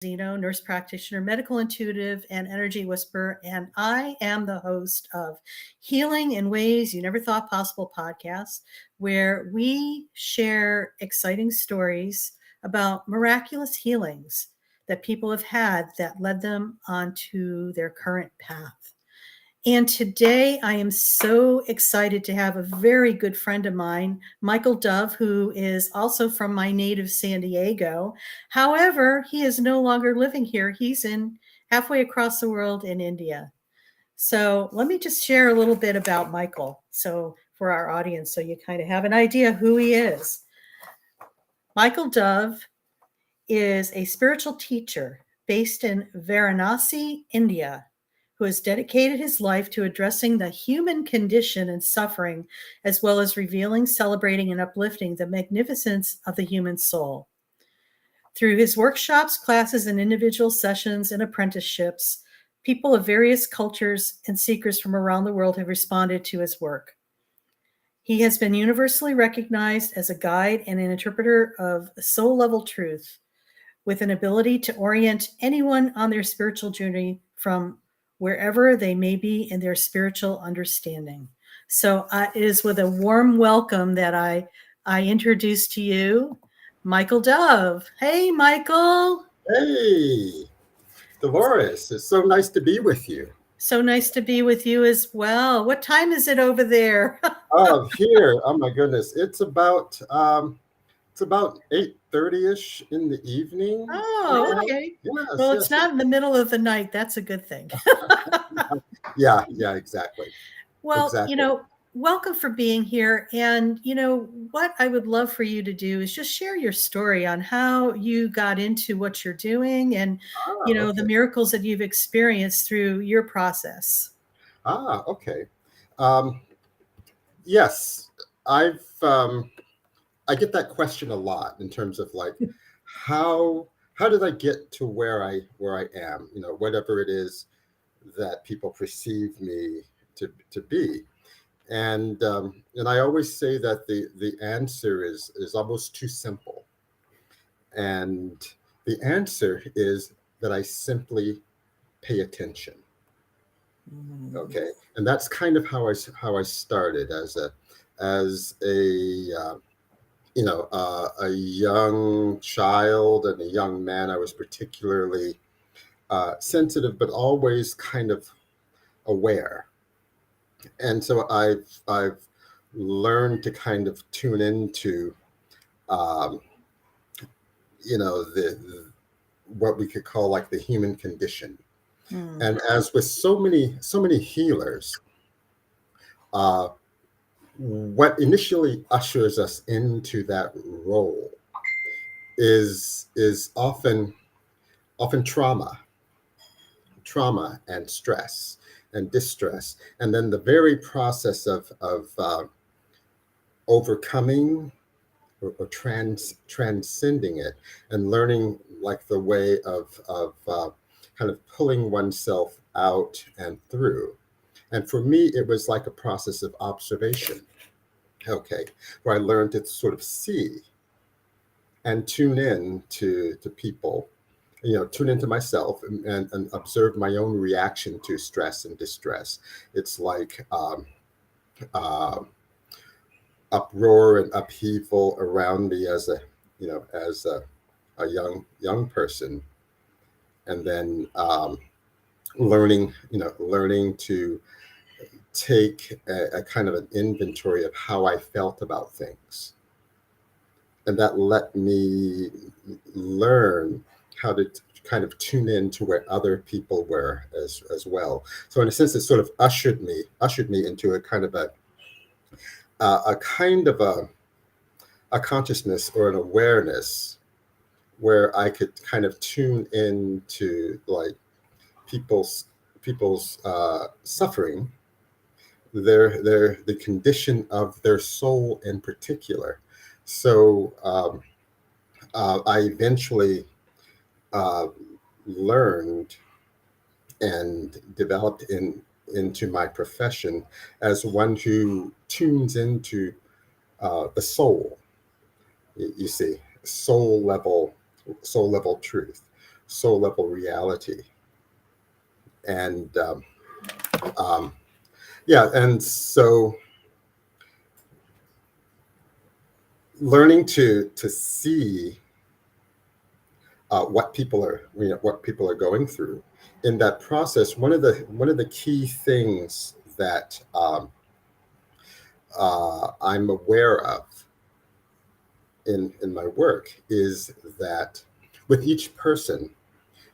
Fazzino, nurse practitioner, medical intuitive, and energy whisperer. And I am the host of Healing in Ways You Never Thought Possible podcast, where we share exciting stories about miraculous healings that people have had that led them onto their current path. And today I am so excited to have a very good friend of mine, Michael Dove, who is also from my native San Diego. However, he is no longer living here. He's in halfway across the world in India. So let me just share a little bit about Michael. So for our audience, so you kind of have an idea who he is. Michael Dove is a spiritual teacher based in Varanasi, India, who has dedicated his life to addressing the human condition and suffering, as well as revealing, celebrating, and uplifting the magnificence of the human soul. Through his workshops, classes, and individual sessions and apprenticeships, people of various cultures and seekers from around the world have responded to his work. He has been universally recognized as a guide and an interpreter of soul-level truth, with an ability to orient anyone on their spiritual journey from wherever they may be in their spiritual understanding. So it is with a warm welcome that I introduce to you Michael Dove. Hey, Michael. Hey, Dolores, it's so nice to be with you. So nice to be with you as well. What time is it over there? Here, oh my goodness, it's about 8:30ish in the evening. Oh, okay. Yes, Well, it's yes, not in the middle of the night. That's a good thing. yeah, exactly, Well, exactly. welcome for being here. And, what I would love for you to do is just share your story on how you got into what you're doing and, the Okay. miracles that you've experienced through your process. Okay. Um, yes, I get that question a lot in terms of like how how did I get to where I am? Whatever it is that people perceive me to be. And I always say that the answer is almost too simple. And the answer is that I simply pay attention. Mm. Okay, and that's kind of how I started as a young child and a young man. I was particularly sensitive, but always kind of aware. And so I've learned to kind of tune into um, the what we could call like the human condition. Mm. And as with so many healers, uh, what initially ushers us into that role is often trauma and stress and distress, and then the very process of overcoming or transcending it and learning like the way of kind of pulling oneself out and through. And for me, it was like a process of observation. Okay, where I learned to sort of see and tune in to people, tune into myself and observe my own reaction to stress and distress. It's like uh, uproar and upheaval around me as a young person, and then learning to take a kind of an inventory of how I felt about things, and that let me learn how to kind of tune in to where other people were as well. So in a sense, it sort of ushered me into a kind of a kind of a consciousness or an awareness where I could kind of tune into like people's people's suffering, the condition of their soul in particular. So I eventually uh, learned and developed into my profession as one who tunes into the soul. You see, soul level truth. soul level reality. And um, yeah, and so learning to see what people are going through in that process. One of the key things that I'm aware of in my work is that with each person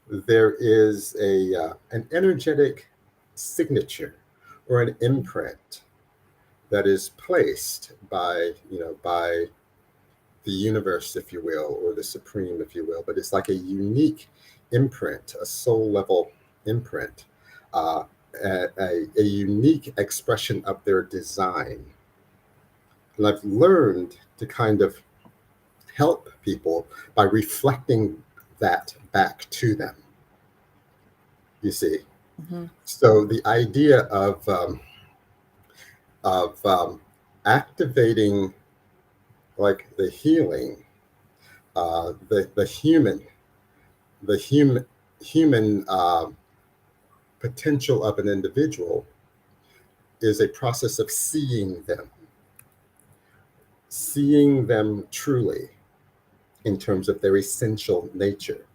there is a an energetic signature or an imprint that is placed by the universe, if you will, or the supreme, if you will. But it's like a unique imprint, a soul level imprint, uh, a unique expression of their design. And I've learned to kind of help people by reflecting that back to them, you see. Mm-hmm. So the idea of activating like the healing, the human potential of an individual is a process of seeing them truly in terms of their essential nature,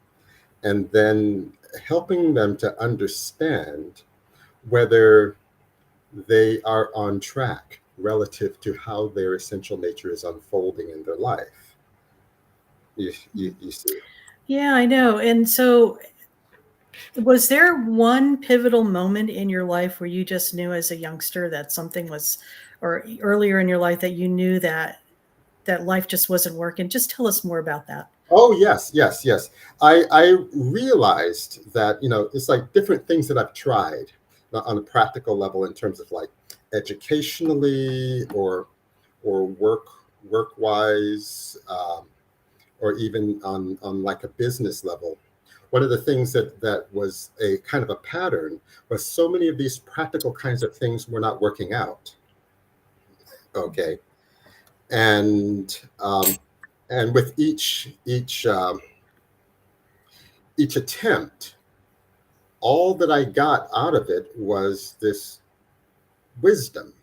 and then helping them to understand whether they are on track relative to how their essential nature is unfolding in their life. You see. Yeah, I know. And so, was there one pivotal moment in your life where you just knew as a youngster that something was, or earlier in your life that you knew that life just wasn't working? Just tell us more about that. Oh yes, yes, yes. I realized that it's like different things that I've tried on a practical level in terms of like educationally or work wise, or even on like a business level. One of the things that was a kind of a pattern was so many of these practical kinds of things were not working out. Okay, and and with each attempt, all that I got out of it was this wisdom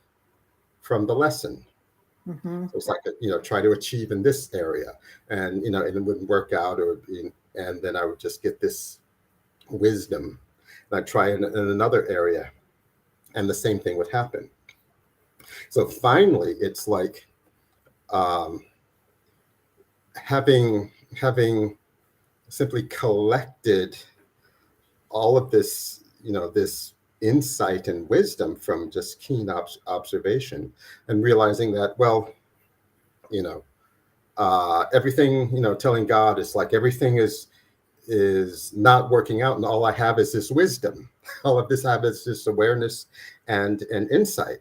from the lesson. Mm-hmm. So it's like, try to achieve in this area, and it wouldn't work out, and then I would just get this wisdom. And I'd try in another area, and the same thing would happen. So finally, it's like um, having simply collected all of this, this insight and wisdom from just keen observation, and realizing that, well, you know, everything, telling God is like everything is not working out, and all I have is this wisdom. All of this I have is this awareness and insight.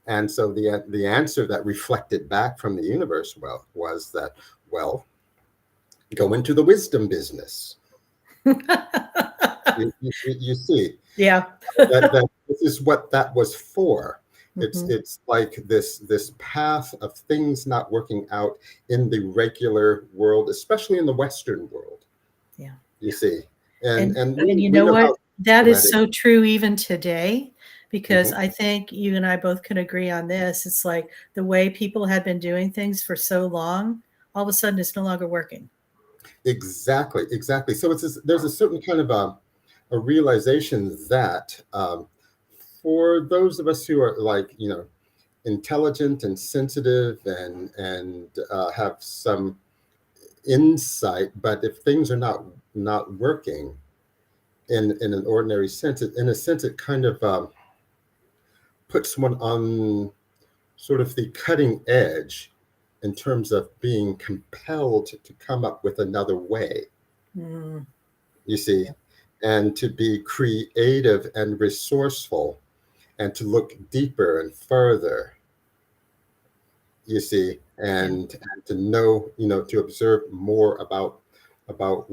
And so the answer that reflected back from the universe, well, was that, well, go into the wisdom business. You see Yeah. that this is what that was for. It's Mm-hmm. it's like this path of things not working out in the regular world, especially in the Western world. Yeah. You see, and And and and we, you we know know what? how That is poetic. so true even today, because Mhm. I think you and I both can agree on this. It's like the way people had been doing things for so long, all of a sudden it's no longer working. Exactly, exactly. So there's a certain kind of a realization that for those of us who are like intelligent and sensitive and have some insight, but if things are not working in an ordinary sense, in a sense, it kind of puts one on sort of the cutting edge in terms of being compelled to come up with another way, Mm, you see, yeah. and to be creative and resourceful and to look deeper and further, you see, Yeah. and to know, to observe more about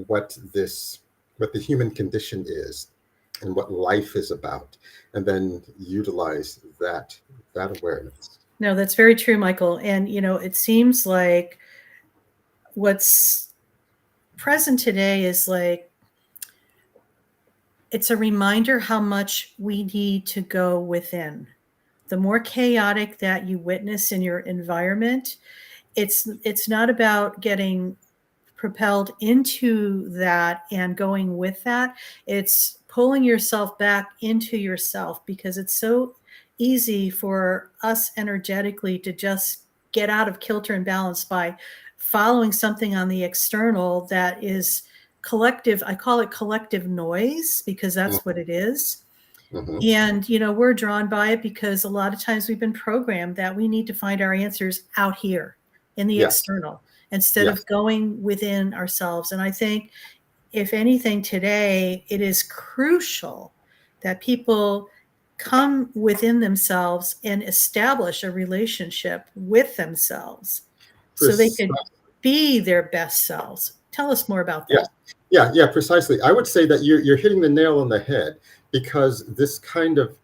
what the human condition is and what life is about, and then utilize that awareness. No, that's very true, Michael. And it seems like what's present today is like it's a reminder how much we need to go within. The more chaotic that you witness in your environment, it's not about getting propelled into that and going with that. It's pulling yourself back into yourself, because it's so easy for us energetically to just get out of kilter and balance by following something on the external that is collective. I call it collective noise, because that's what it is. Mm-hmm. And, we're drawn by it because a lot of times we've been programmed that we need to find our answers out here in the Yes. external instead Yes. of going within ourselves. And I think, if anything, today, it is crucial that people come within themselves and establish a relationship with themselves so they could Precisely. be their best selves. Tell us more about Yes. that. Yeah, precisely. I would say that you're hitting the nail on the head, because this kind of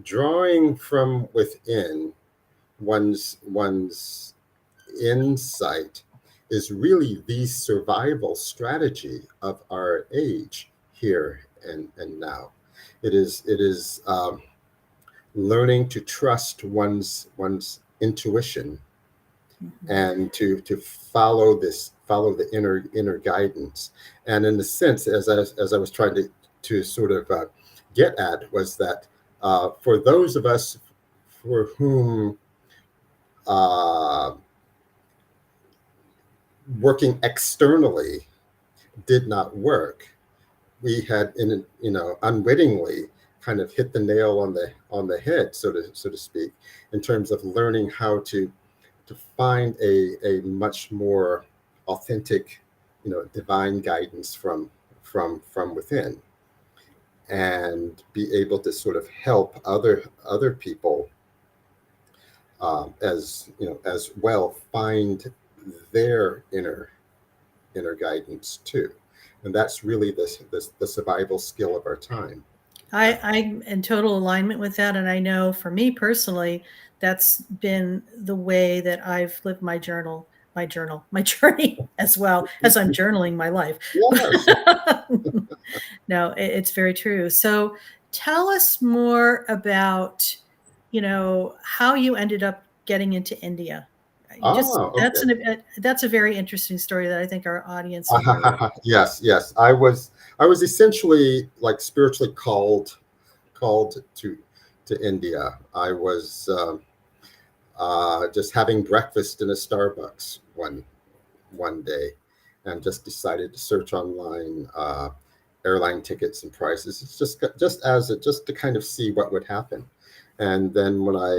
drawing from within one's insight is really the survival strategy of our age, here and now. It is learning to trust one's intuition, Mhm. and to follow the inner guidance. And in the sense, as I was trying to sort of get at, was that for those of us for whom uh, working externally did not work, we had, unwittingly kind of hit the nail on the head, so to speak, in terms of learning how to find a much more authentic, divine guidance from within, and be able to sort of help other people, as as well, find their inner guidance too. And that's really the survival skill of our time. I'm in total alignment with that. And I know for me personally, that's been the way that I've lived my journey, as well as I'm journaling my life. Yes. No, it's very true. So tell us more about, how you ended up getting into India. You just Ah, okay. that's a very interesting story that I think our audience would really. Yes. I was essentially like spiritually called to India. I was just having breakfast in a Starbucks one day, and just decided to search online airline tickets and prices. It's just to kind of see what would happen. And then when I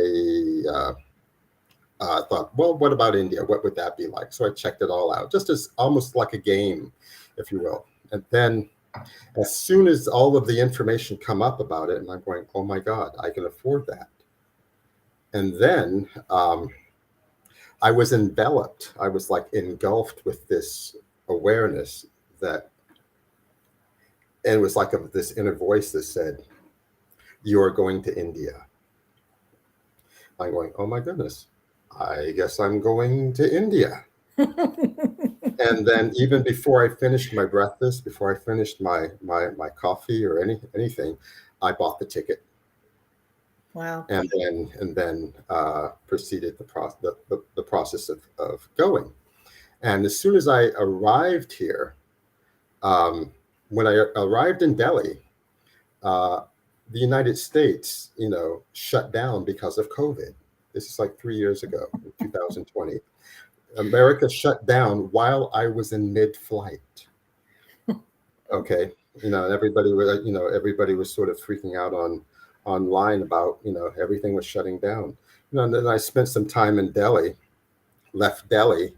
thought, well, what about India? What would that be like? So I checked it all out, just as almost like a game, if you will. And then, as soon as all of the information come up about it, and I'm going, oh my God, I can afford that. And then I was enveloped. I was like engulfed with this awareness that, and it was like this inner voice that said, "You are going to India." I'm going, oh my goodness, I guess I'm going to India. And then, even before I finished my breakfast, before I finished my coffee or anything, I bought the ticket, Wow. and then proceeded the process of going. And as soon as I arrived here, um, when I arrived in Delhi, uh, the United States, shut down because of COVID. This is like 3 years ago, in 2020. America shut down while I was in mid-flight. Okay, everybody was sort of freaking out online about, everything was shutting down. And then I spent some time in Delhi, left Delhi,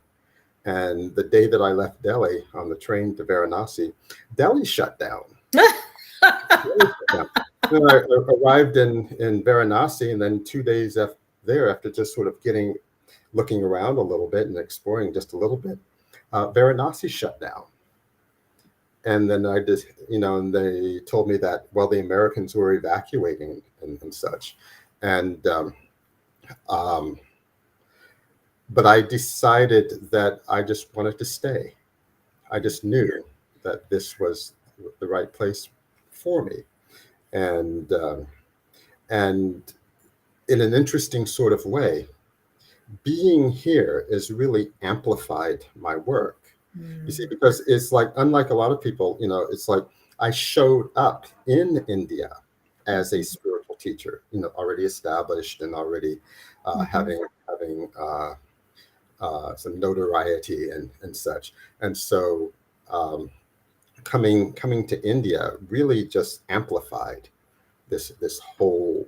and the day that I left Delhi on the train to Varanasi, Delhi shut down. Delhi shut down. Then I arrived in Varanasi, and then 2 days after just sort of looking around a little bit and exploring just a little bit, Varanasi shut down. And then I just, and they told me that, well, the Americans were evacuating and such. And, um, but I decided that I just wanted to stay. I just knew that this was the right place for me. And and in an interesting sort of way, being here has really amplified my work. You see, Mm. because it's like, unlike a lot of people, it's like I showed up in India as a Mhm. spiritual teacher, already established and already Mhm. having some notoriety and such. And so um, coming to India really just amplified this whole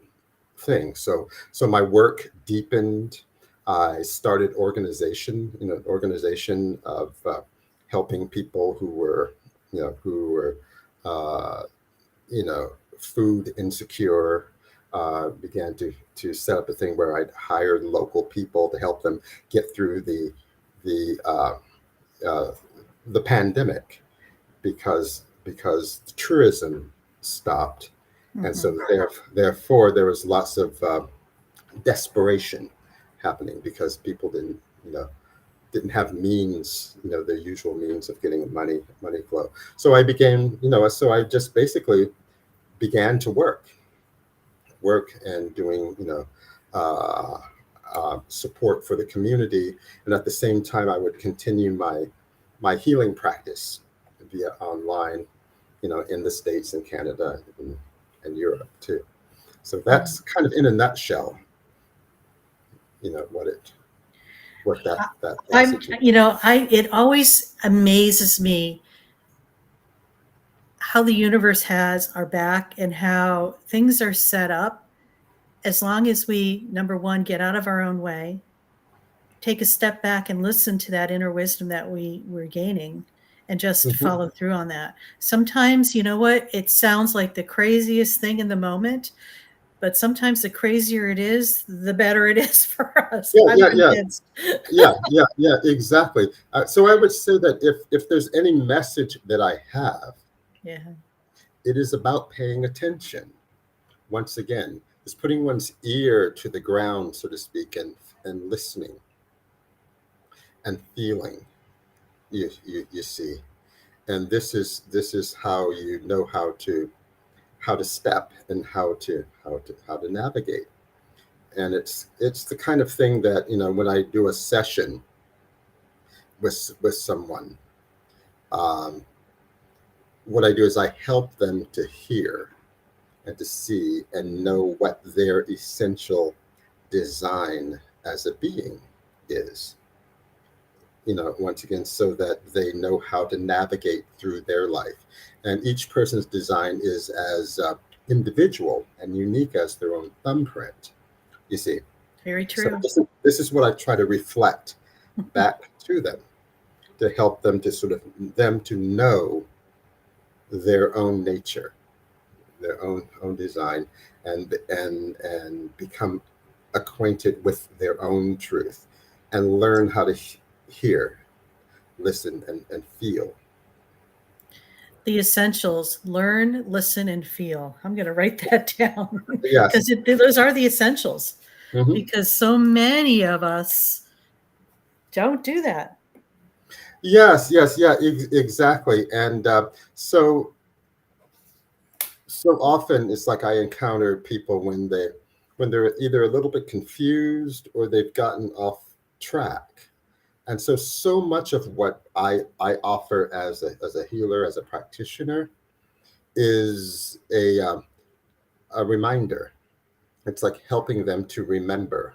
thing. So my work deepened. I started organization of helping people who were uh, you know food insecure. Began to set up a thing where I'd hire local people to help them get through the uh, uh, the pandemic, because tourism stopped, and so Mhm. therefore there was lots of desperation happening, because people didn't have means, their usual means of getting money flow. So I just basically began to work and doing uh, support for the community, and at the same time I would continue my healing practice via online, in the States and Canada and Europe too. So Mhm. that's kind of in a nutshell, what that I'm, situation. it always amazes me how the universe has our back and how things are set up as long as we, number one, get out of our own way, take a step back and listen to that inner wisdom that we're gaining and just Mhm. follow through on that. Sometimes, you know what, it sounds like the craziest thing in the moment, but sometimes the crazier it is, the better it is for us. Yeah, I'm yeah, yeah, convinced. yeah, exactly. So I would say that if there's any message that I have, Yeah. it is about paying attention. Once again, is putting one's ear to the ground, so to speak, and listening and feeling. You see, and this is how you know how to step, and how to navigate. And it's the kind of thing that, when I do a session with someone, um, what I do is I help them to hear and to see and know what their essential design as a being is. Once again, so that they know how to navigate through their life. And each person's design is as individual and unique as their own thumbprint, you see. Very So true. this is what I try to reflect back to them, to help them to know their own nature, their own design, and become acquainted with their own truth, and learn how to hear, listen, and feel. The essentials: learn, listen, and feel. I'm going to write that down Yes. because those are the essentials, Hmm. because so many of us don't do that. Yes, yes, yeah, exactly. And so often it's like I encounter people when they're either a little bit confused or they've gotten off track. And so much of what I offer as a healer, as a practitioner, is a reminder. It's like helping them to remember,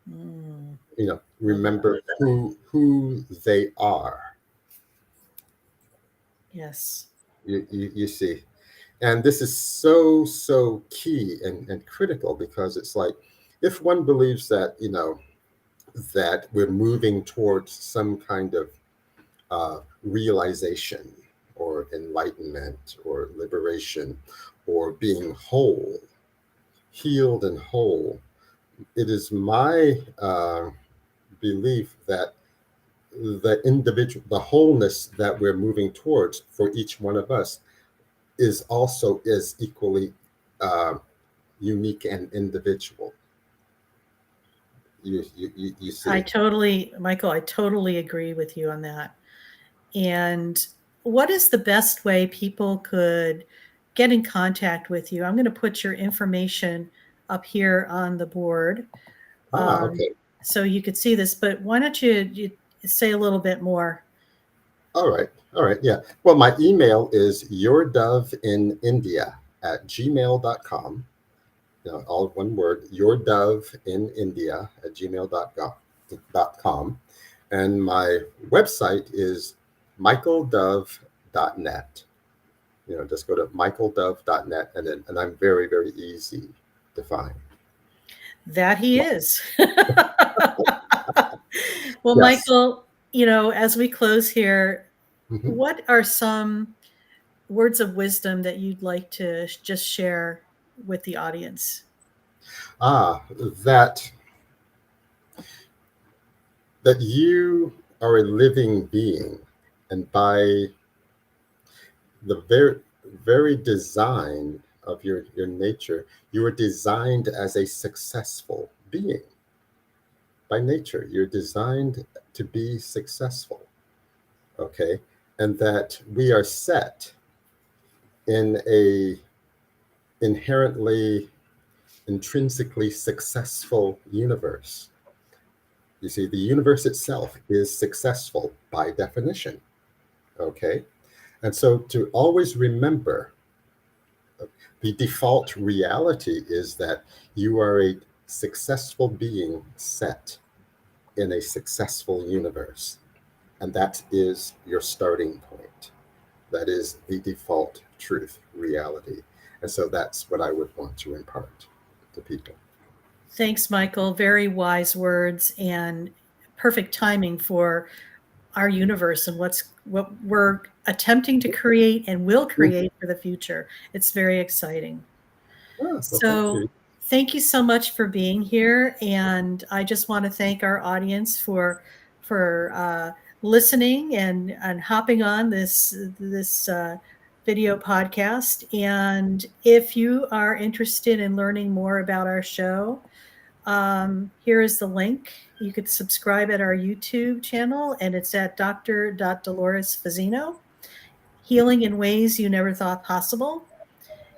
Mm, love that. remember who they are. Yes. You see, and this is so key and critical, because it's like, if one believes that we're moving towards some kind of realization or enlightenment or liberation or being whole, healed and whole, it is my belief that the wholeness that we're moving towards for each one of us is equally uh, unique and individual. You see. Michael, I totally agree with you on that. And what is the best way people could get in contact with you, I'm going to put your information up here on the board, um, Okay. so you could see this. But why don't you say a little bit more? All right. All right. Yeah. Well, my email is yourdovinindia@gmail.com. All one word, yourdovinindia@gmail.com. And my website is michaeldove.net. Just go to michaeldove.net, and I'm very, very easy to find. That he is. Well, Yes. Michael, as we close here, Mhm. what are some words of wisdom that you'd like to just share with the audience? Ah, that that you are a living being, and by the very design of your nature, you are designed as a successful being. By nature, you're designed to be successful. Okay. And that we are set in a inherently, intrinsically successful universe. You see, the universe itself is successful by definition. Okay. And so to always remember, the default reality is that you are a successful being set in a successful universe. And that is your starting point. That is the default truth, reality. And so that's what I would want to impart to people. Thanks, Michael. Very wise words and perfect timing for our universe and what we're attempting to create and will Mhm. create for the future. It's very exciting. Well, thank So you. thank you so much for being here, and I just want to thank our audience for listening and hopping on this video podcast. And if you are interested in learning more about our show, here is the link. You could subscribe at our YouTube channel, and it's at Dr. Dolores Fazzino, Healing in Ways You Never Thought Possible.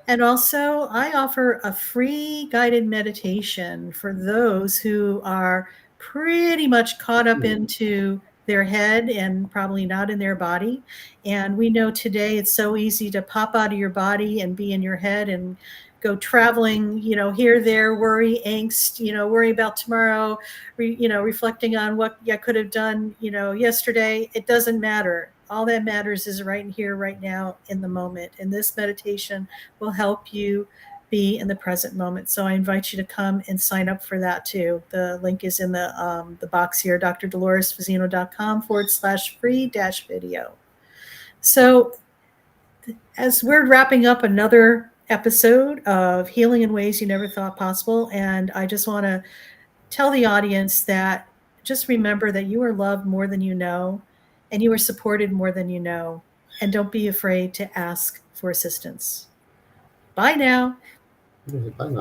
And also, I offer a free guided meditation for those who are pretty much caught up Mhm. into their head and probably not in their body. And we know today it's so easy to pop out of your body and be in your head and go traveling, here, there, worry, angst, worry about tomorrow, reflecting on what I could have done, yesterday. It doesn't matter. All that matters is right here, right now, in the moment. And this meditation will help you be in the present moment. So I invite you to come and sign up for that too. The link is in the box here, drdoloresfazzino.com/free-video. So as we're wrapping up another episode of Healing in Ways You Never Thought Possible, and I just want to tell the audience that just remember that you are loved more than you know, and you are supported more than you know, and don't be afraid to ask for assistance. Bye now. Bye now.